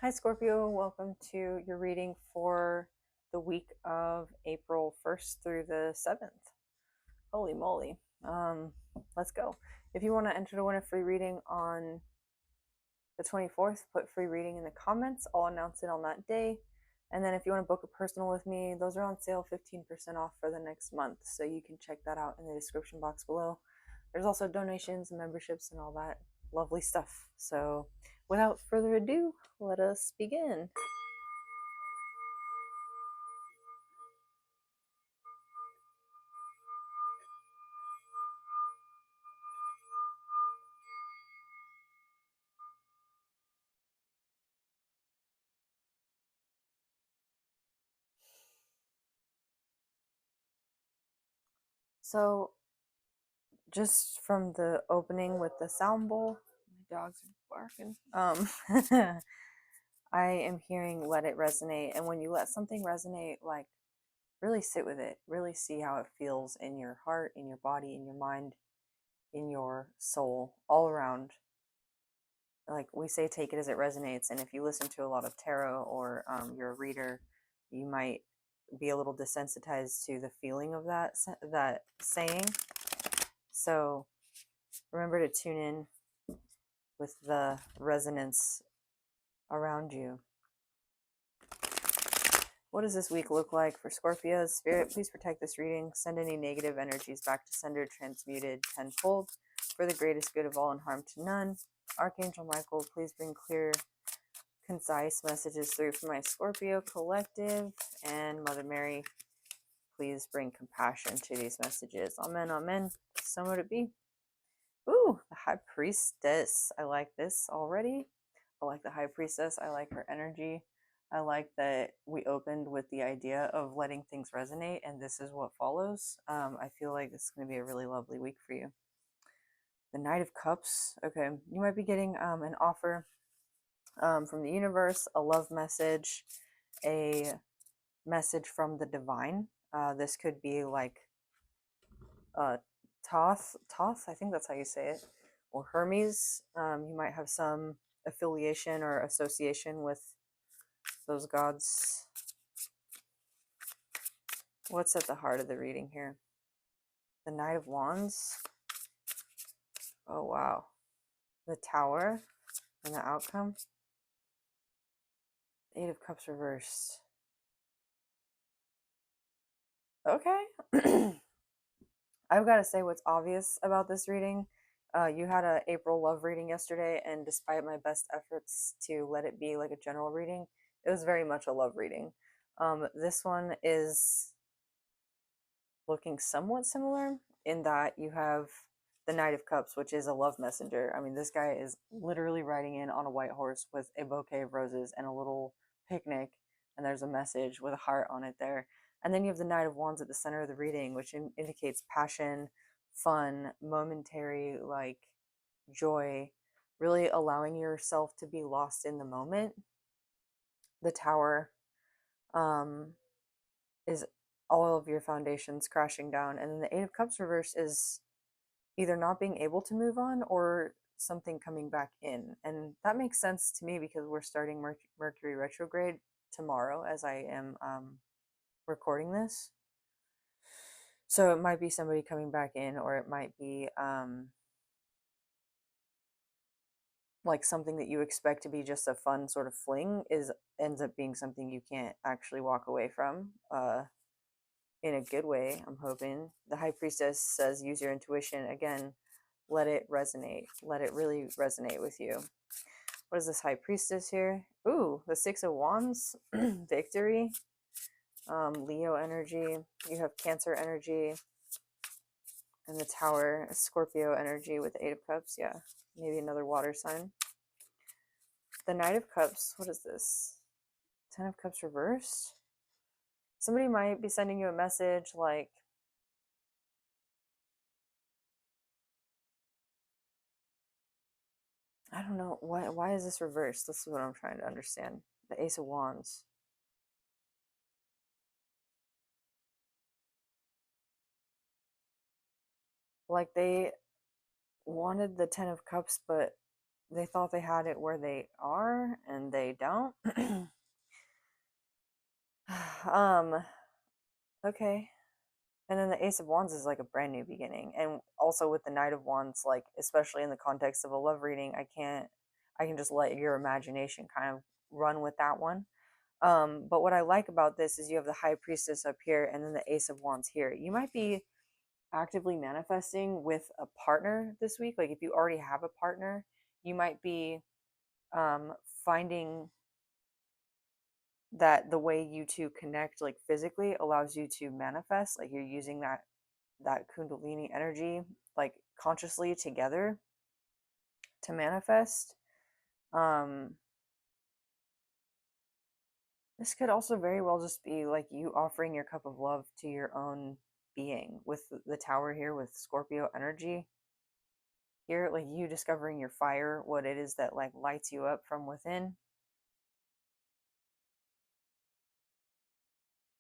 Hi, Scorpio. Welcome to your reading for the week of April 1st through the 7th. Holy moly. Let's go. If you want to enter to win a free reading on the 24th, put free reading in the comments. I'll announce it on that day. And then if you want to book a personal with me, those are on sale 15% off for the next month. So you can check that out in the description box below. There's also donations and memberships and all that lovely stuff. So without further ado, let us begin. So just from the opening with the sound bowl, my dogs are barking. I am hearing let it resonate. And when you let something resonate, like really sit with it, really see how it feels in your heart, in your body, in your mind, in your soul, all around. Like we say, take it as it resonates. And if you listen to a lot of tarot or you're a reader, you might be a little desensitized to the feeling of that saying. So remember to tune in with the resonance around you. What does this week look like for Scorpio? Spirit, please protect this reading. Send any negative energies back to sender, transmuted tenfold, for the greatest good of all and harm to none. Archangel Michael, please bring clear, concise messages through for my Scorpio collective. And Mother Mary, please bring compassion to these messages. Amen, amen. So would it be. Ooh, the High Priestess. I like this already. I like the High Priestess. I like her energy. I like that we opened with the idea of letting things resonate, and this is what follows. I feel like this is going to be a really lovely week for you. The Knight of Cups. Okay, you might be getting an offer from the universe, a love message, a message from the divine. This could be like Thoth, I think that's how you say it, or Hermes. You might have some affiliation or association with those gods. What's at the heart of the reading here? The Knight of Wands. Oh, wow. The Tower and the outcome. Eight of Cups reversed. Okay. I've got to say what's obvious about this reading. You had a April love reading yesterday, and despite my best efforts to let it be like a general reading, it was very much a love reading. This one is looking somewhat similar in that you have the Knight of Cups, which is a love messenger. I mean, this guy is literally riding in on a white horse with a bouquet of roses and a little picnic, and there's a message with a heart on it there. And then you have the Knight of Wands at the center of the reading, which indicates passion, fun, momentary, like joy, really allowing yourself to be lost in the moment. The Tower is all of your foundations crashing down. And then the Eight of Cups reverse is either not being able to move on or something coming back in. And that makes sense to me because we're starting Mercury retrograde tomorrow as I am recording this. So it might be somebody coming back in, or it might be like something that you expect to be just a fun sort of fling ends up being something you can't actually walk away from. In a good way, I'm hoping. The High Priestess says use your intuition. Again, let it resonate. Let it really resonate with you. What is this High Priestess here? Ooh, the Six of Wands. Victory. Leo energy. You have Cancer energy. And the Tower, Scorpio energy with the Eight of Cups. Yeah, maybe another water sign. The Knight of Cups. What is this? Ten of Cups reversed. Somebody might be sending you a message like, I don't know, why is this reversed? This is what I'm trying to understand. The Ace of Wands. Like they wanted the Ten of Cups, but they thought they had it where they are and they don't. um okay. And then the Ace of Wands is like a brand new beginning. And also with the Knight of Wands, like especially in the context of a love reading, I can just let your imagination kind of run with that one. But what I like about this is you have the High Priestess up here and then the Ace of Wands here. You might be actively manifesting with a partner this week. Like if you already have a partner, you might be um, finding that the way you two connect like physically allows you to manifest, like you're using that kundalini energy like consciously together to manifest. um this could also very well just be like you offering your cup of love to your own being with the tower here with Scorpio energy here, like you discovering your fire, what it is that like lights you up from within.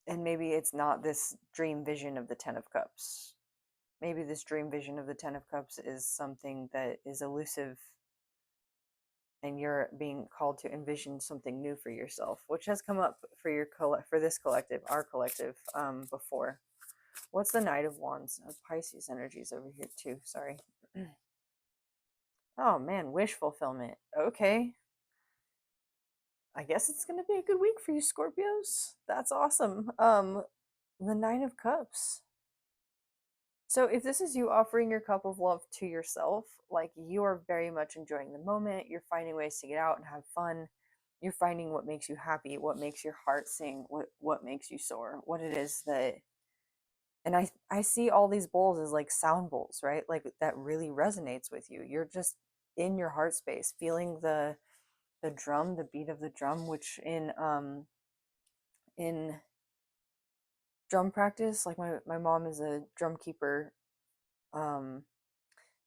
And maybe it's not this dream vision of the 10 of Cups. Maybe this dream vision of the 10 of Cups is something that is elusive and you're being called to envision something new for yourself, which has come up for for this collective, our collective, before. What's the Knight of Wands? Pisces energies over here too. Sorry. Oh man, wish fulfillment. Okay, I guess it's gonna be a good week for you, Scorpios. That's awesome. The Nine of Cups. So if this is you offering your cup of love to yourself, like you are very much enjoying the moment, you're finding ways to get out and have fun. You're finding what makes you happy, what makes your heart sing, what makes you soar, what it is that. And I see all these bowls as like sound bowls, right? Like that really resonates with you. You're just in your heart space, feeling the drum, the beat of the drum, which in drum practice, like my mom is a drum keeper, um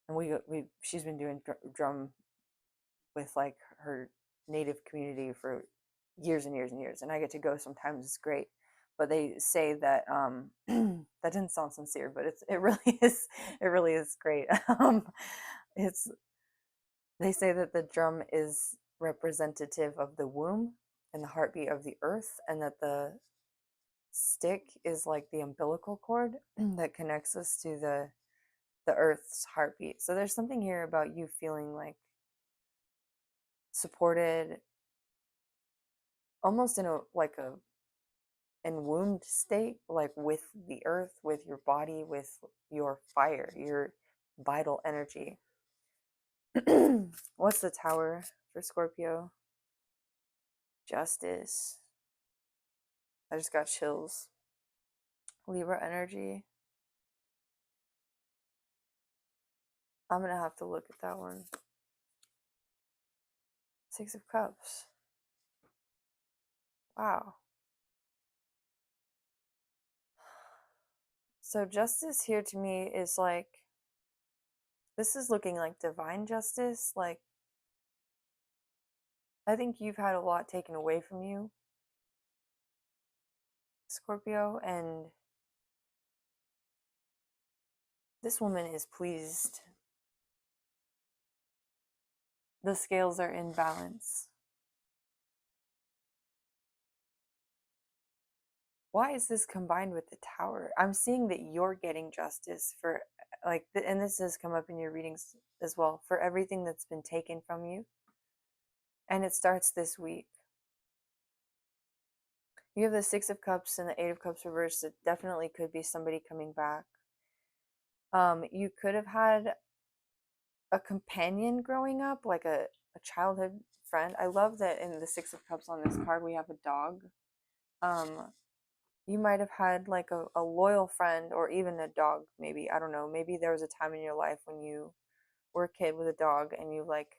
and we she's been doing drum with like her native community for years and years and years, and I get to go sometimes. It's great, but they say that that didn't sound sincere, but it really is, it really is great. It's they say that the drum is representative of the womb and the heartbeat of the earth, and that the stick is like the umbilical cord that connects us to the earth's heartbeat. So there's something here about you feeling like supported, almost in a like a in wound state, like with the earth, with your body, with your fire, your vital energy. What's the tower for Scorpio? Justice. I just got chills. Libra energy. I'm gonna have to look at that one. 6 of Cups. Wow. So justice here to me is like, this is looking like divine justice. Like, I think you've had a lot taken away from you, Scorpio, and this woman is pleased. The scales are in balance. Why is this combined with the tower? I'm seeing that you're getting justice for, like, and this has come up in your readings as well, for everything that's been taken from you. And it starts this week. You have the 6 of Cups and the 8 of Cups reversed. It definitely could be somebody coming back. You could have had a companion growing up, like a childhood friend. I love that in the 6 of Cups on this card we have a dog. You might have had like a loyal friend or even a dog, maybe. I don't know. Maybe there was a time in your life when you were a kid with a dog and you like,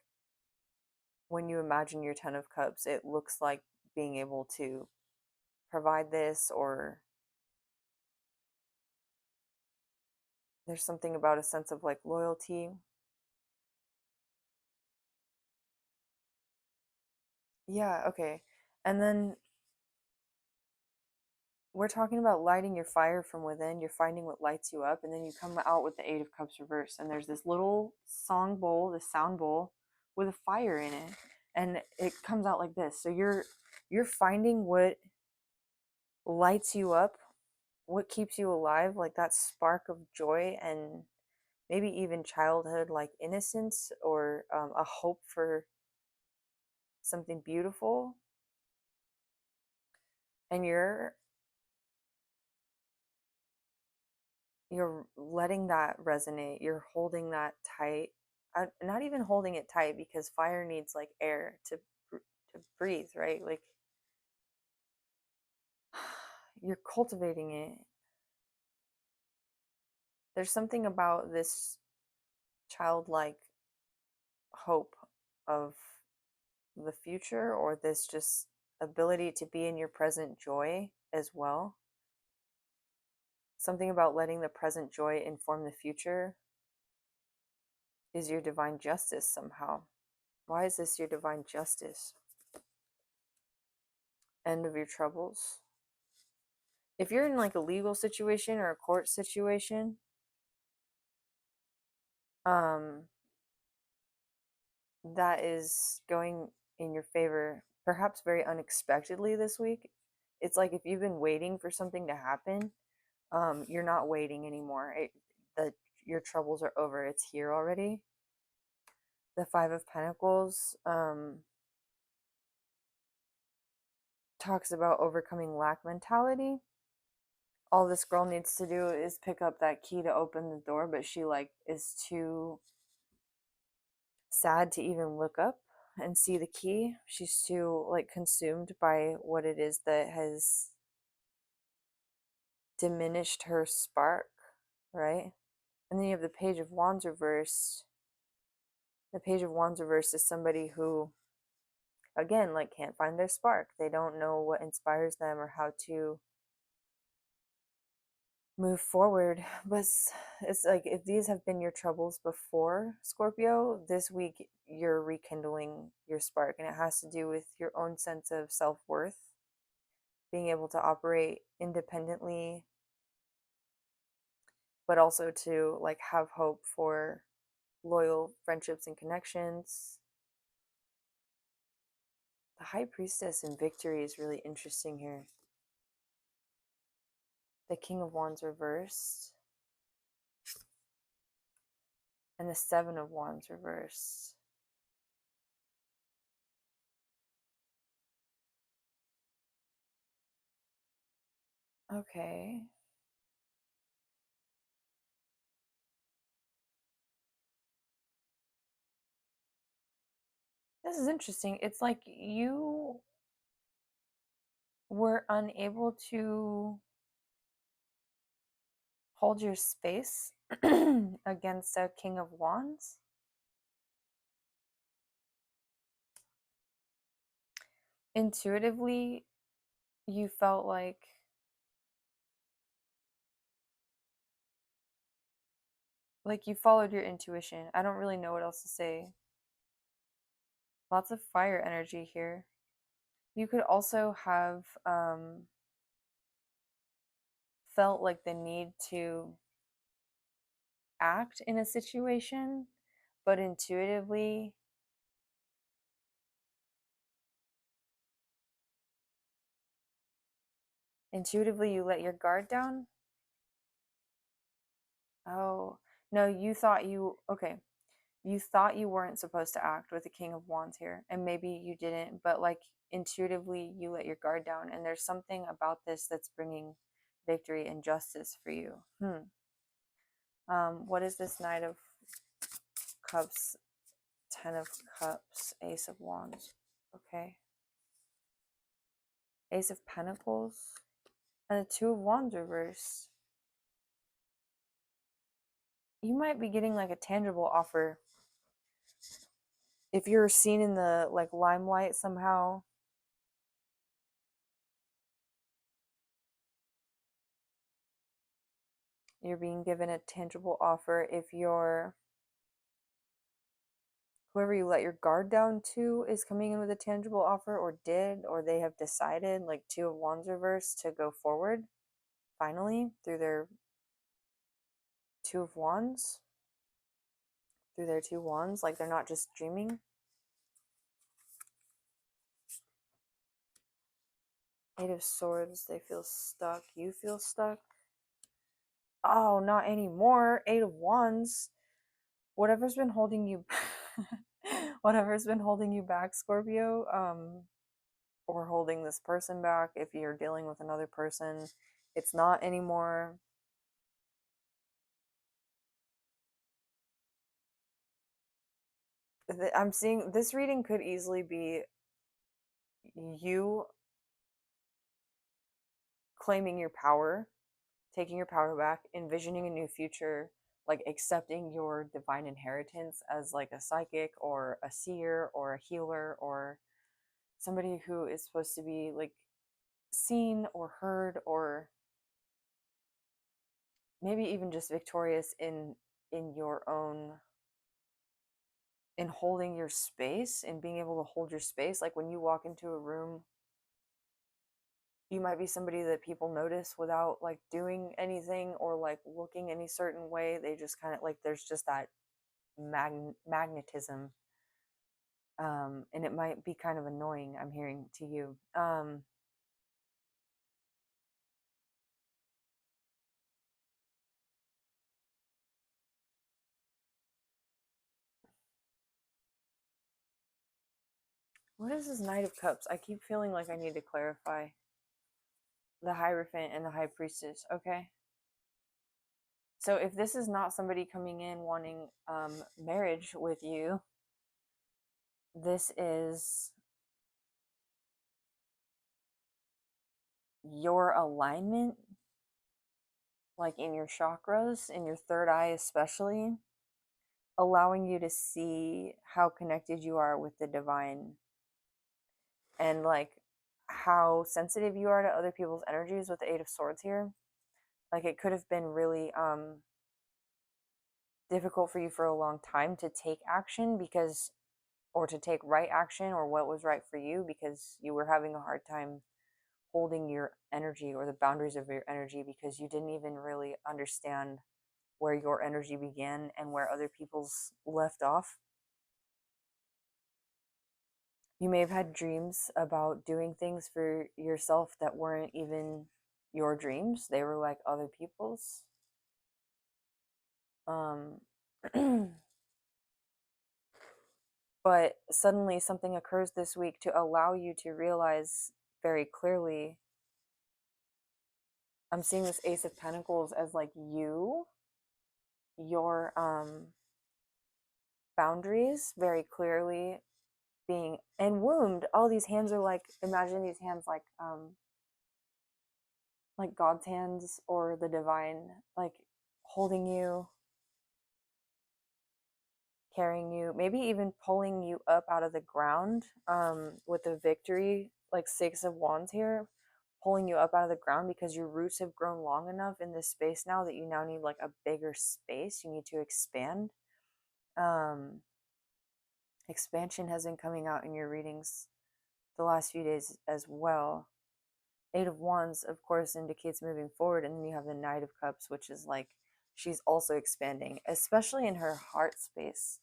when you imagine your 10 of Cups, it looks like being able to provide this, or there's something about a sense of like loyalty. Yeah, okay. And then we're talking about lighting your fire from within. You're finding what lights you up, and then you come out with the 8 of Cups reversed. And there's this little song bowl, this sound bowl with a fire in it, and it comes out like this. So you're finding what lights you up, what keeps you alive, like that spark of joy and maybe even childhood like innocence, or a hope for something beautiful. And you're letting that resonate, you're holding that tight. Not even holding it tight, because fire needs like air to breathe, right? Like you're cultivating it. There's something about this childlike hope of the future, or this just ability to be in your present joy as well. Something about letting the present joy inform the future is your divine justice somehow. Why is this your divine justice? End of your troubles. If you're in like a legal situation or a court situation, um, that is going in your favor, perhaps very unexpectedly this week. It's like if you've been waiting for something to happen, you're not waiting anymore. Your troubles are over. It's here already. The Five of Pentacles talks about overcoming lack mentality. All this girl needs to do is pick up that key to open the door, but she like is too sad to even look up and see the key. She's too like consumed by what it is that has diminished her spark, right? And then you have the Page of Wands reversed. The Page of Wands reversed is somebody who, again, like can't find their spark. They don't know what inspires them or how to move forward. But it's like if these have been your troubles before, Scorpio, this week you're rekindling your spark, and it has to do with your own sense of self-worth, being able to operate independently, but also to like have hope for loyal friendships and connections. The High Priestess in victory is really interesting here. The King of Wands reversed, and the Seven of Wands reversed. Okay. This is interesting. It's like you were unable to hold your space against a King of Wands. Intuitively, you felt like you followed your intuition. I don't really know what else to say. Lots of fire energy here. You could also have felt like the need to act in a situation, but intuitively you let your guard down. Oh, no, you thought you thought you weren't supposed to act with the King of Wands here, and maybe you didn't, but like intuitively you let your guard down, and there's something about this that's bringing victory and justice for you. What is this Knight of Cups, Ten of Cups, Ace of Wands? Okay. Ace of Pentacles, and the Two of Wands reversed. You might be getting like a tangible offer. If you're seen in the like limelight somehow, you're being given a tangible offer. If you're whoever you let your guard down to is coming in with a tangible offer, or they have decided, like Two of Wands reverse, to go forward finally through their Two of Wands, like they're not just dreaming. Eight of Swords, they feel stuck. You feel stuck? Oh, not anymore. Eight of Wands. Whatever's been holding you whatever's been holding you back, Scorpio, or holding this person back if you're dealing with another person, it's not anymore. I'm seeing this reading could easily be you claiming your power, taking your power back, envisioning a new future, like accepting your divine inheritance as like a psychic or a seer or a healer or somebody who is supposed to be like seen or heard, or maybe even just victorious in your own, in holding your space and being able to hold your space. Like when you walk into a room, you might be somebody that people notice without like doing anything or like looking any certain way. They just kind of like, there's just that magnetism, and it might be kind of annoying, I'm hearing to you. What is this Knight of Cups? I keep feeling like I need to clarify the Hierophant and the High Priestess. Okay, so if this is not somebody coming in wanting marriage with you, this is your alignment, like in your chakras, in your third eye especially, allowing you to see how connected you are with the divine, and like how sensitive you are to other people's energies with the Eight of Swords here. Like it could have been really difficult for you for a long time to take action because, or to take right action or what was right for you, because you were having a hard time holding your energy or the boundaries of your energy because you didn't even really understand where your energy began and where other people's left off. You may have had dreams about doing things for yourself that weren't even your dreams. They were like other people's. Um, but suddenly something occurs this week to allow you to realize very clearly. I'm seeing this Ace of Pentacles as like your boundaries very clearly being, and wombed. All these hands are like, imagine these hands like God's hands or the divine, like holding you, carrying you, maybe even pulling you up out of the ground, with the victory, like Six of Wands here, pulling you up out of the ground because your roots have grown long enough in this space now that you now need like a bigger space. You need to expand. Um, Expansion has been coming out in your readings the last few days as well. Eight of Wands, of course, indicates moving forward, and then you have the Knight of Cups, which is like she's also expanding, especially in her heart space.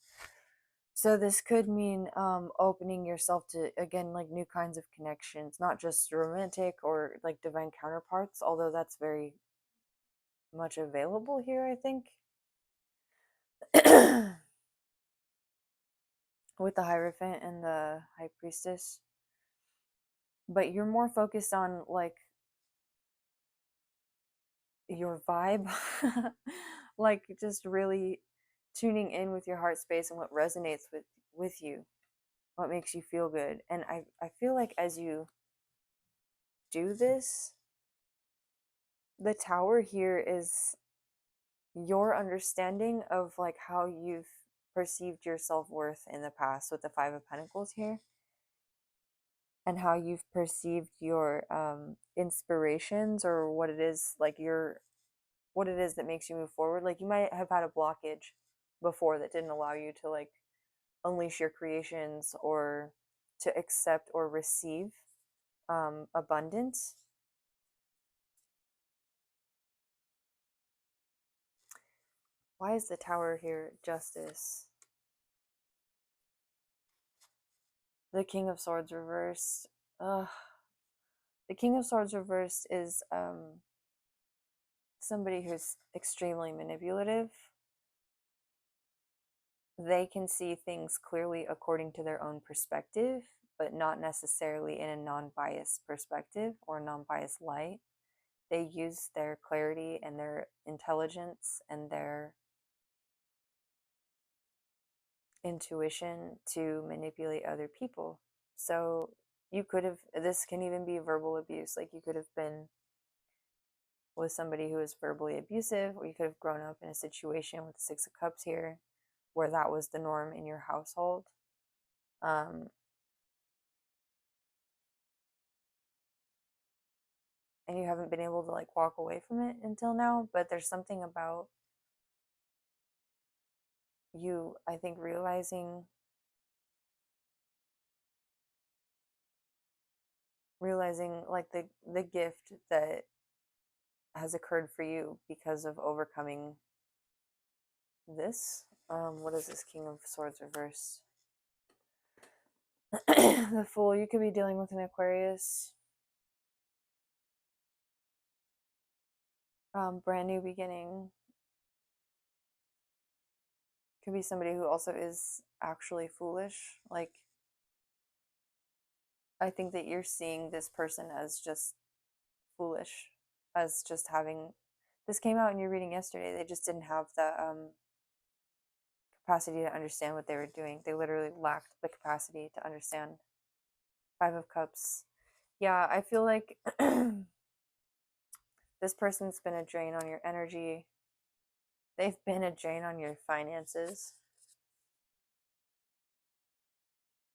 So this could mean opening yourself to, again, like new kinds of connections, not just romantic or like divine counterparts, although that's very much available here, I think. With the Hierophant and the High Priestess. But you're more focused on like your vibe, like just really tuning in with your heart space and what resonates with you, what makes you feel good. And I feel like as you do this, the Tower here is your understanding of like how you've perceived your self-worth in the past with the Five of Pentacles here, and how you've perceived your inspirations, or what it is like your, what it is that makes you move forward. Like you might have had a blockage before that didn't allow you to like unleash your creations or to accept or receive abundance. Why is the Tower here? Justice. The King of Swords reversed. Ugh. The King of Swords reversed is somebody who's extremely manipulative. They can see things clearly according to their own perspective, but not necessarily in a non-biased perspective or non-biased light. They use their clarity and their intelligence and their intuition to manipulate other people. So you could have, this can even be verbal abuse. Like you could have been with somebody who is verbally abusive, or you could have grown up in a situation with the Six of Cups here where that was the norm in your household. And you haven't been able to like walk away from it until now, but there's something about you, I think, realizing like the gift that has occurred for you because of overcoming this. What is this King of Swords reversed? The Fool. You could be dealing with an Aquarius. Brand new beginning. Could be somebody who also is actually foolish. Like, I think that you're seeing this person as just foolish, as just having. This came out in your reading yesterday. They just didn't have the capacity to understand what they were doing. They literally lacked the capacity to understand. Five of Cups. Yeah, I feel like this person's been a drain on your energy. They've been a drain on your finances.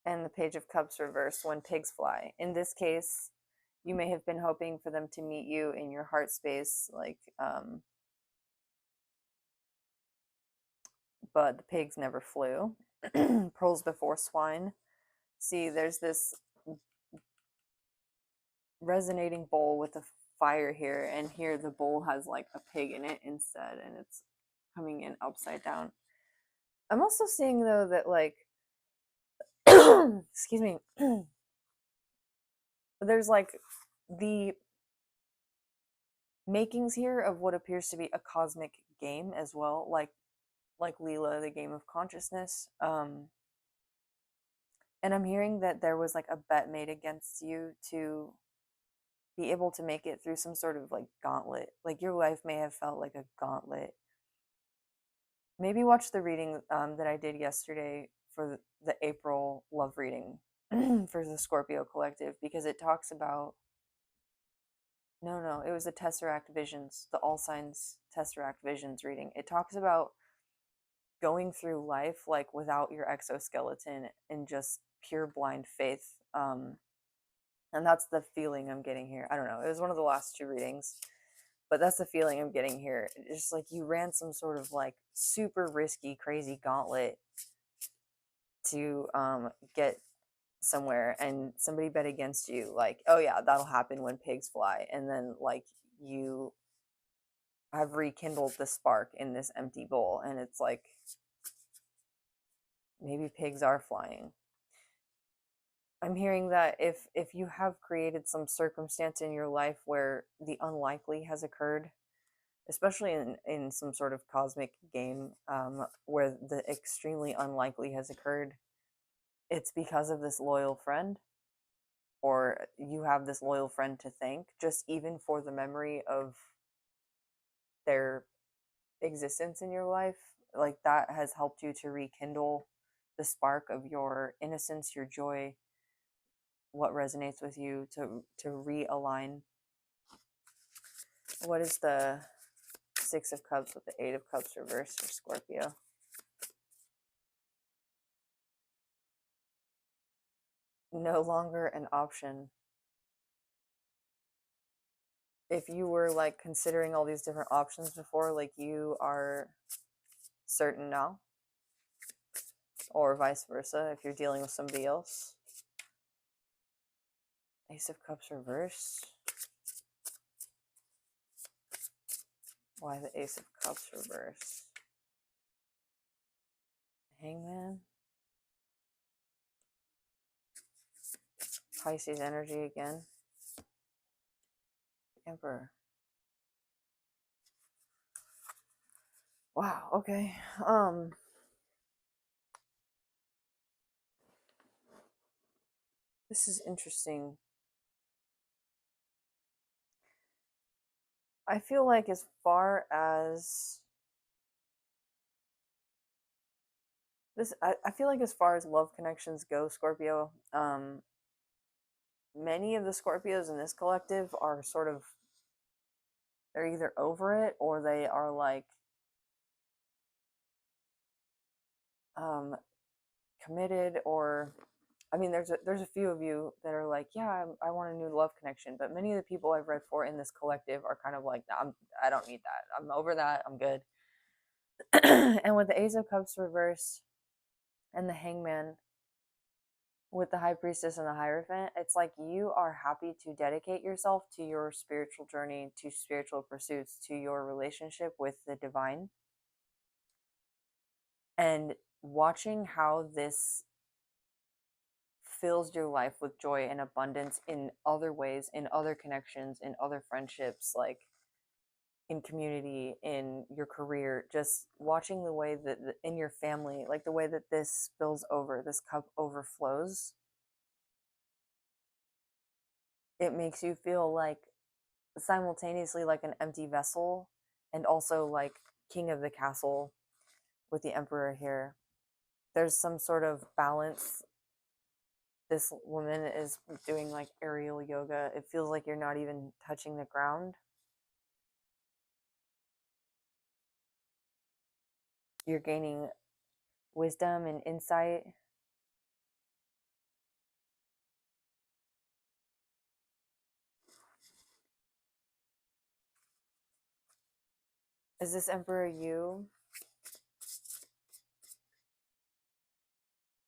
And the Page of Cups reversed, when pigs fly. In this case, you may have been hoping for them to meet you in your heart space, like, but the pigs never flew. Pearls before swine. See, there's this resonating bowl with a fire here, and here the bowl has like a pig in it instead, and it's coming in upside down. I'm also seeing though that like excuse me, there's like the makings here of what appears to be a cosmic game as well, like Leela, the game of consciousness. And I'm hearing that there was like a bet made against you to be able to make it through some sort of like gauntlet. Like your life may have felt like a gauntlet. Maybe watch the reading that I did yesterday for the April love reading for the Scorpio collective, because it talks about, no, it was the Tesseract Visions, the All Signs Tesseract Visions reading. It talks about going through life like without your exoskeleton and just pure blind faith. And that's the feeling I'm getting here. I don't know. It was one of the last two readings, but that's the feeling I'm getting here. It's just like you ran some sort of like super risky, crazy gauntlet to get somewhere, and somebody bet against you, like, oh yeah, that'll happen when pigs fly. And then like you have rekindled the spark in this empty bowl, and it's like maybe pigs are flying. I'm hearing that if you have created some circumstance in your life where the unlikely has occurred, especially in some sort of cosmic game where the extremely unlikely has occurred, it's because of this loyal friend, or you have this loyal friend to thank, just even for the memory of their existence in your life. Like that has helped you to rekindle the spark of your innocence, your joy, what resonates with you, to realign. What is the Six of Cups with the Eight of Cups reversed for Scorpio? No longer an option. If you were like considering all these different options before, like you are certain now, or vice versa if you're dealing with somebody else. Ace of Cups reversed. Why the Ace of Cups reversed? Hangman. Pisces energy again. Emperor. Wow, okay. This is interesting. I feel like as far as this I feel like as far as love connections go, Scorpio, many of the Scorpios in this collective are sort of, they're either over it or they are like um committed, or I mean there's a few of you that are like, yeah, I want a new love connection, but many of the people I've read for in this collective are kind of like, nah, I don't need that, I'm over that, I'm good. And with the Ace of Cups reversed and the Hangman with the High Priestess and the Hierophant, it's like you are happy to dedicate yourself to your spiritual journey, to spiritual pursuits, to your relationship with the divine. And watching how this fills your life with joy and abundance in other ways, in other connections, in other friendships, like in community, in your career, just watching the way that in your family, like the way that this spills over, this cup overflows, it makes you feel like simultaneously like an empty vessel and also like king of the castle with the emperor here. There's some sort of balance. This woman is doing like aerial yoga. It feels like you're not even touching the ground. You're gaining wisdom and insight. Is this emperor you?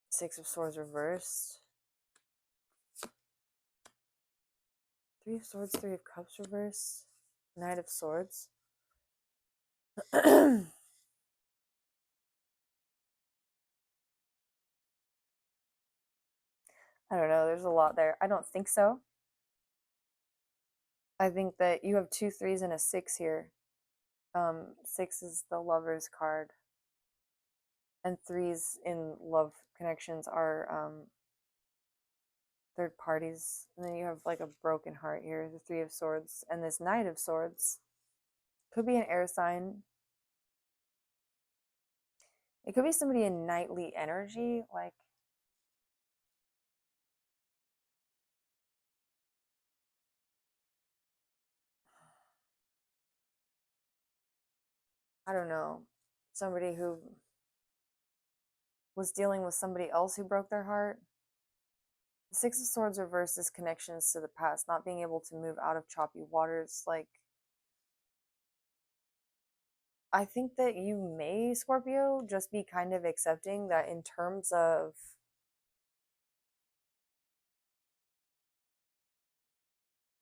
Six of Swords reversed. Three of Swords, Three of Cups reversed. Knight of Swords. I don't know. There's a lot there. I don't think so. I think that you have two threes and a six here. Six is the Lover's card, and threes in love connections are third parties. And then you have like a broken heart here, the Three of Swords, and this Knight of Swords could be an air sign. It could be somebody in knightly energy, like I don't know, somebody who was dealing with somebody else who broke their heart. The Six of Swords reverses connections to the past, not being able to move out of choppy waters. Like, I think that you may, Scorpio, just be kind of accepting that in terms of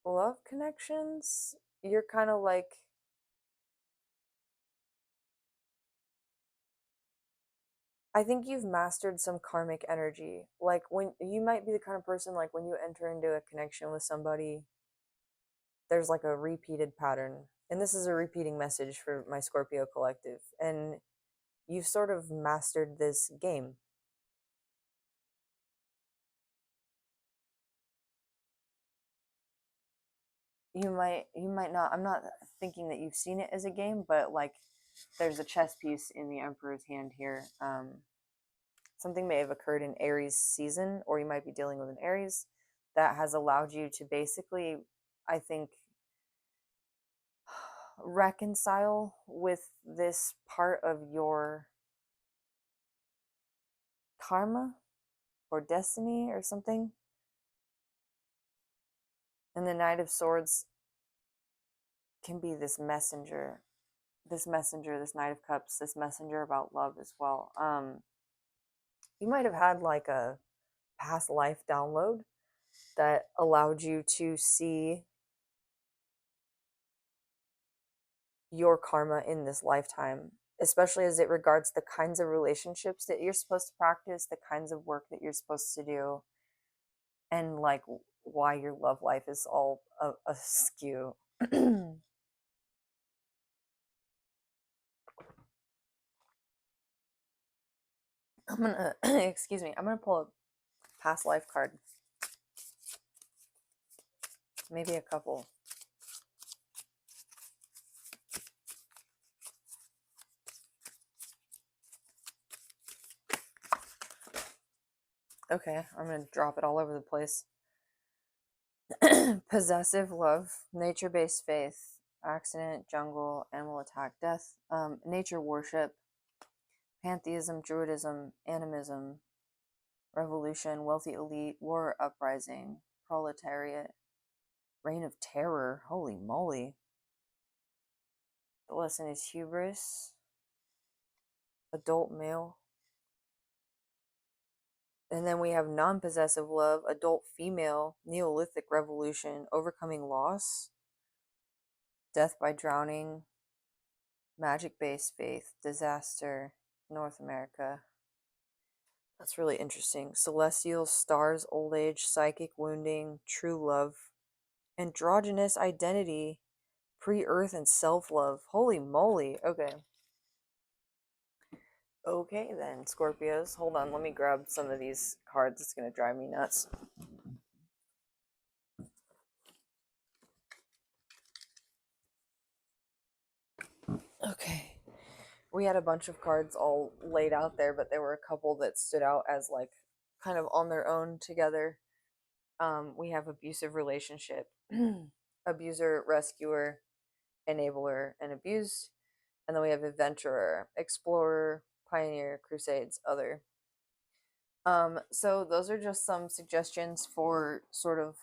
love connections, you're kind of like, I think you've mastered some karmic energy. Like, when you might be the kind of person, like, when you enter into a connection with somebody, there's like a repeated pattern. And this is a repeating message for my Scorpio collective. And you've sort of mastered this game. You might not, I'm not thinking that you've seen it as a game, but like there's a chess piece in the Emperor's hand here. Something may have occurred in Aries season, or you might be dealing with an Aries that has allowed you to basically, I think, reconcile with this part of your karma or destiny or something. And the Knight of Swords can be this messenger, this Knight of Cups, this messenger about love as well. You might have had like a past life download that allowed you to see your karma in this lifetime, especially as it regards the kinds of relationships that you're supposed to practice, the kinds of work that you're supposed to do, and like why your love life is all askew. I'm gonna, excuse me, I'm gonna pull a past life card. Maybe a couple. Okay, I'm gonna drop it all over the place. Possessive love, nature-based faith, accident, jungle, animal attack, death, nature worship, pantheism, druidism, animism, revolution, wealthy elite, war, uprising, proletariat, reign of terror. Holy moly. The lesson is hubris, adult male. And then we have non-possessive love, adult female, Neolithic revolution, overcoming loss, death by drowning, magic-based faith, disaster, North America. That's really interesting. Celestial, stars, old age, psychic wounding, true love, androgynous identity, pre-earth, and self-love. Holy moly. Okay. Okay then, Scorpios. Hold on, let me grab some of these cards. It's gonna drive me nuts. Okay. We had a bunch of cards all laid out there, but there were a couple that stood out as like kind of on their own together. We have abusive relationship, abuser, rescuer, enabler, and abused. And then we have adventurer, explorer, pioneer, crusades, other. So those are just some suggestions for sort of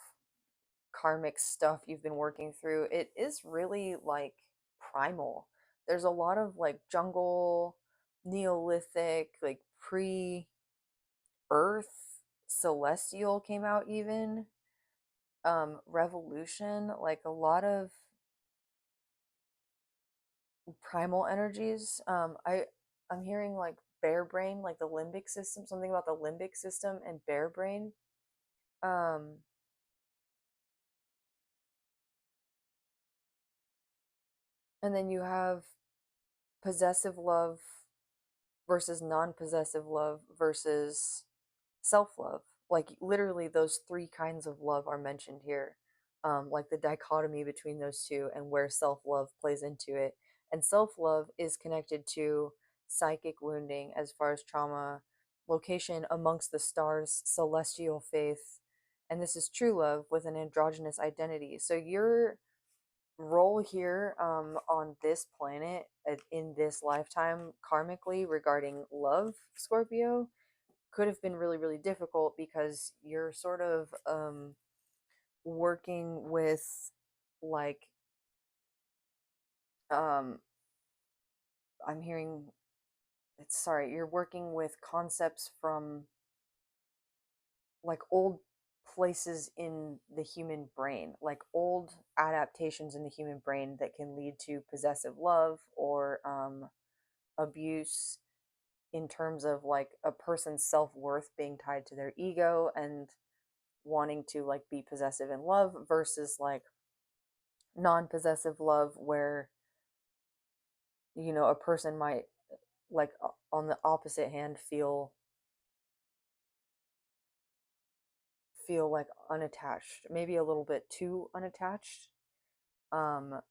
karmic stuff you've been working through. It is really like primal. There's a lot of like jungle, Neolithic, like pre Earth, celestial came out even. Revolution, like a lot of primal energies. I'm hearing like bear brain, like the limbic system, something about the limbic system and bear brain. Um, and then you have possessive love versus non-possessive love versus self-love. Like literally those three kinds of love are mentioned here. Like the dichotomy between those two and where self-love plays into it. And self-love is connected to psychic wounding as far as trauma, location amongst the stars, celestial faith, and this is true love with an androgynous identity. So your role here on this planet in this lifetime karmically regarding love, Scorpio, could have been really, really difficult because you're sort of working with like um I'm hearing it's sorry, you're working with concepts from like old places in the human brain, like old adaptations in the human brain that can lead to possessive love or abuse in terms of like a person's self-worth being tied to their ego and wanting to like be possessive in love versus like non-possessive love where a person might like on the opposite hand feel like unattached, maybe a little bit too unattached. um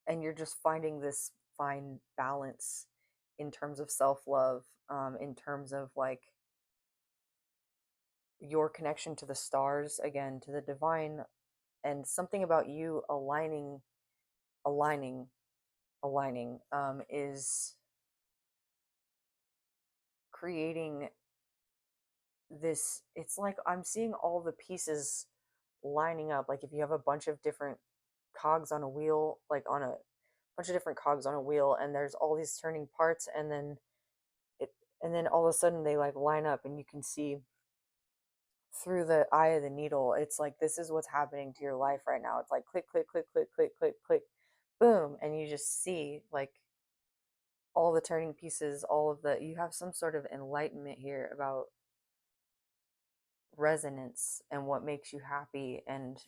and you're just finding this fine balance in terms of self-love, in terms of like your connection to the stars, again to the divine, and something about you aligning is creating this. It's like I'm seeing all the pieces lining up, like if you have a bunch of different cogs on a wheel, like on a bunch of different cogs on a wheel, and there's all these turning parts, it and then all of a sudden they like line up and you can see through the eye of the needle. It's like this is what's happening to your life right now. It's like click click click click click click click, boom, and you just see like all the turning pieces, all of the, you have some sort of enlightenment here about resonance and what makes you happy, and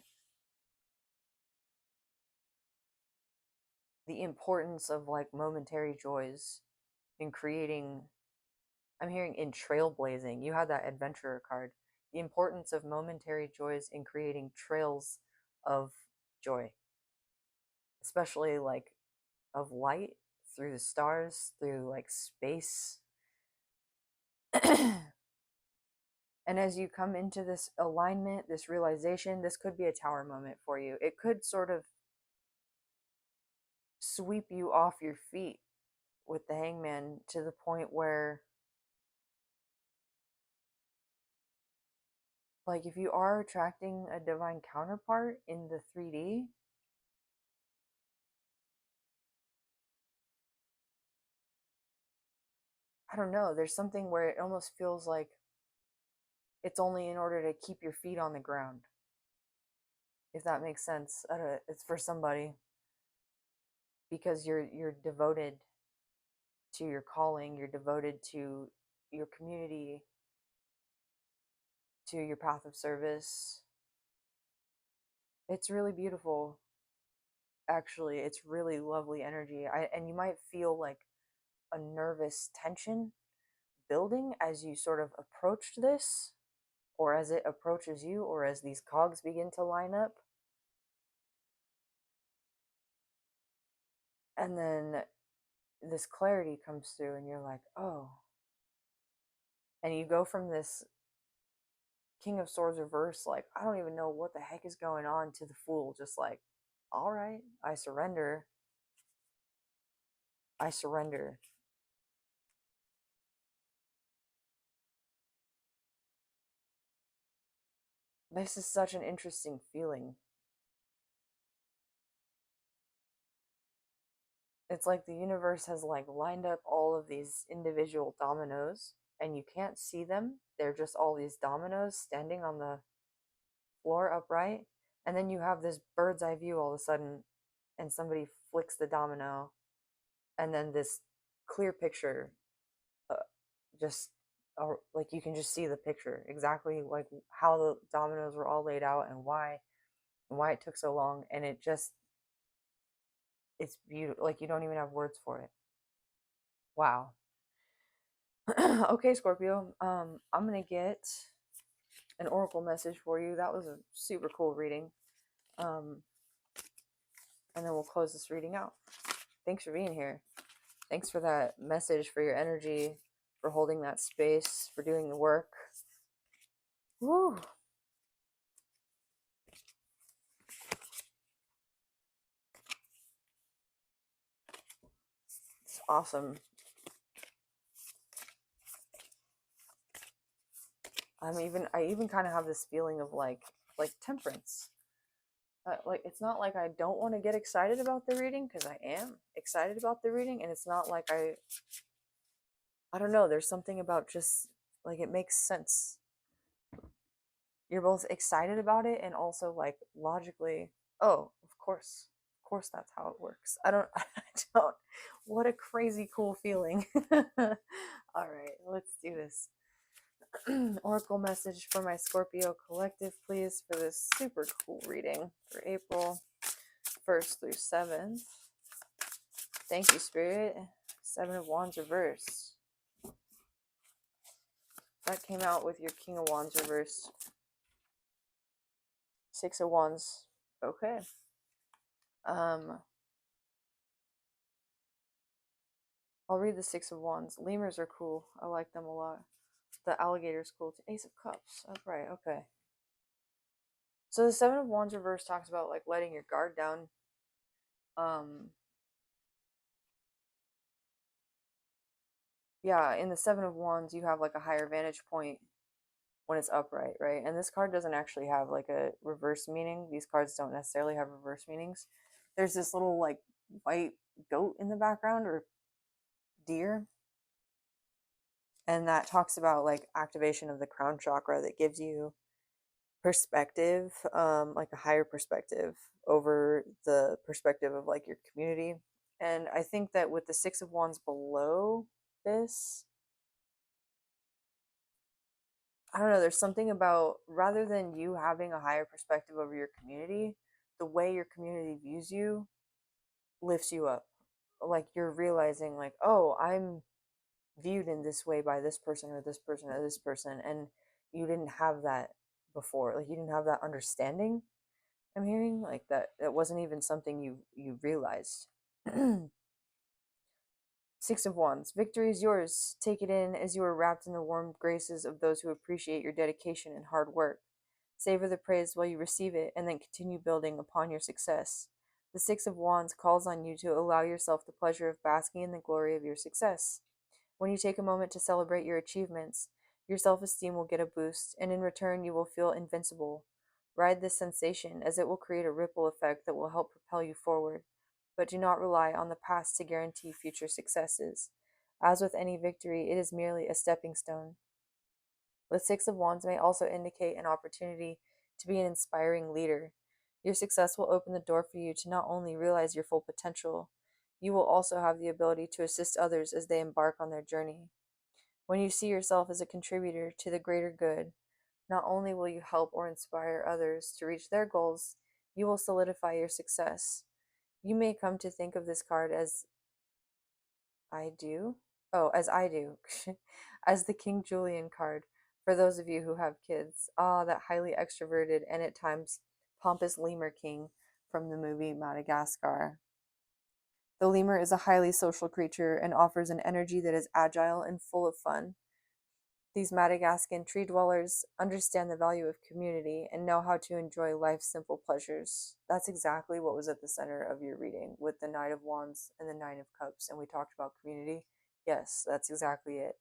the importance of like momentary joys in creating, I'm hearing in trailblazing. You had that adventurer card. The importance of momentary joys in creating trails of joy, especially like of light through the stars, through like space. And as you come into this alignment, this realization, this could be a tower moment for you. It could sort of sweep you off your feet with the hangman to the point where, like, if you are attracting a divine counterpart in the 3D, I don't know, there's something where it almost feels like it's only in order to keep your feet on the ground, if that makes sense. I don't, it's for somebody because you're devoted to your calling, you're devoted to your community, to your path of service. It's really beautiful. Actually, it's really lovely energy. And you might feel like a nervous tension building as you sort of approach this, or as it approaches you, or as these cogs begin to line up. And then this clarity comes through, and you're like, oh. And you go from this King of Swords reverse, like, I don't even know what the heck is going on, to the Fool, just like, all right, I surrender. I surrender. This is such an interesting feeling. It's like the universe has like lined up all of these individual dominoes and you can't see them. They're just all these dominoes standing on the floor upright. And then you have this bird's eye view all of a sudden, and somebody flicks the domino, and then this clear picture, uh, just like you can just see the picture exactly, like how the dominoes were all laid out and why it took so long. And it just, it's beautiful. Like you don't even have words for it. Wow. Okay, Scorpio. I'm gonna get an oracle message for you. That was a super cool reading. Um, and then we'll close this reading out. Thanks for being here. Thanks for that message, for your energy, for holding that space, for doing the work. Woo! It's awesome. I even kind of have this feeling of like temperance. Like it's not like I don't want to get excited about the reading, because I am excited about the reading, and it's not like I don't know, there's something about just like it makes sense. You're both excited about it and also like logically, oh, of course that's how it works. I don't, what a crazy cool feeling. All right, let's do this. Oracle message for my Scorpio collective, please, for this super cool reading for April 1st through 7th. Thank you, Spirit. 7 of Wands reverse. That came out with your King of Wands reverse. 6 of Wands. Okay. I'll read the 6 of Wands. Lemurs are cool. I like them a lot. The alligator's cool too. Ace of Cups. Upright. Okay. So the 7 of Wands reverse talks about like letting your guard down. Yeah, in the 7 of Wands, you have like a higher vantage point when it's upright, right? And this card doesn't actually have like a reverse meaning. These cards don't necessarily have reverse meanings. There's this little like white goat in the background, or deer, and that talks about like activation of the crown chakra that gives you perspective, like a higher perspective over the perspective of like your community. And I think that with the 6 of Wands below this, I don't know, there's something about, rather than you having a higher perspective over your community, the way your community views you lifts you up. Like you're realizing, like, oh, I'm viewed in this way by this person or this person or this person, and you didn't have that before. Like you didn't have that understanding. I'm hearing like that wasn't even something you realized. Six of Wands. Victory is yours. Take it in as you are wrapped in the warm graces of those who appreciate your dedication and hard work. Savor the praise while you receive it, and then continue building upon your success. The Six of Wands calls on you to allow yourself the pleasure of basking in the glory of your success. When you take a moment to celebrate your achievements, your self esteem will get a boost, and in return, you will feel invincible. Ride this sensation, as it will create a ripple effect that will help propel you forward. But do not rely on the past to guarantee future successes. As with any victory, it is merely a stepping stone. The Six of Wands may also indicate an opportunity to be an inspiring leader. Your success will open the door for you to not only realize your full potential, you will also have the ability to assist others as they embark on their journey. When you see yourself as a contributor to the greater good, not only will you help or inspire others to reach their goals, you will solidify your success. You may come to think of this card as I do. Oh, as I do, as the King Julian card for those of you who have kids. Ah, that highly extroverted and at times pompous lemur king from the movie Madagascar. The lemur is a highly social creature and offers an energy that is agile and full of fun. These Madagascan tree dwellers understand the value of community and know how to enjoy life's simple pleasures. That's exactly what was at the center of your reading with the Knight of Wands and the Nine of Cups, and we talked about community. Yes, that's exactly it.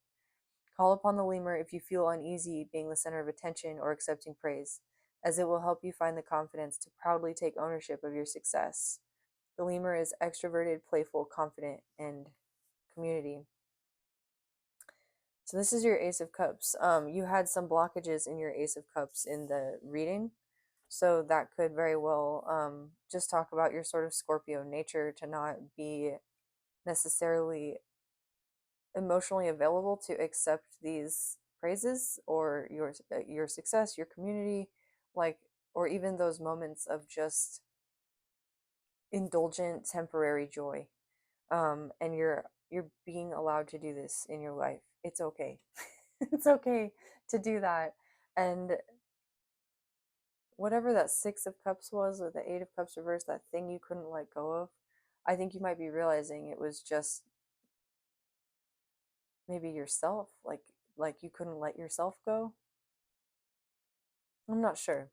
Call upon the lemur if you feel uneasy being the center of attention or accepting praise, as it will help you find the confidence to proudly take ownership of your success. The lemur is extroverted, playful, confident, and community. So this is your Ace of Cups. You had some blockages in your Ace of Cups in the reading, so that could very well just talk about your sort of Scorpio nature to not be necessarily emotionally available to accept these praises or your success, your community, like, or even those moments of just indulgent temporary joy. And you're being allowed to do this in your life. It's okay. It's okay to do that. And whatever that Six of Cups was, or the Eight of Cups reversed, that thing you couldn't let go of, I think you might be realizing it was just maybe yourself, like you couldn't let yourself go. I'm not sure.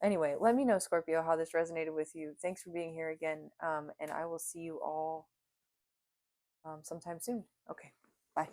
Anyway, let me know, Scorpio, how this resonated with you. Thanks for being here again, and I will see you all sometime soon. Okay, bye.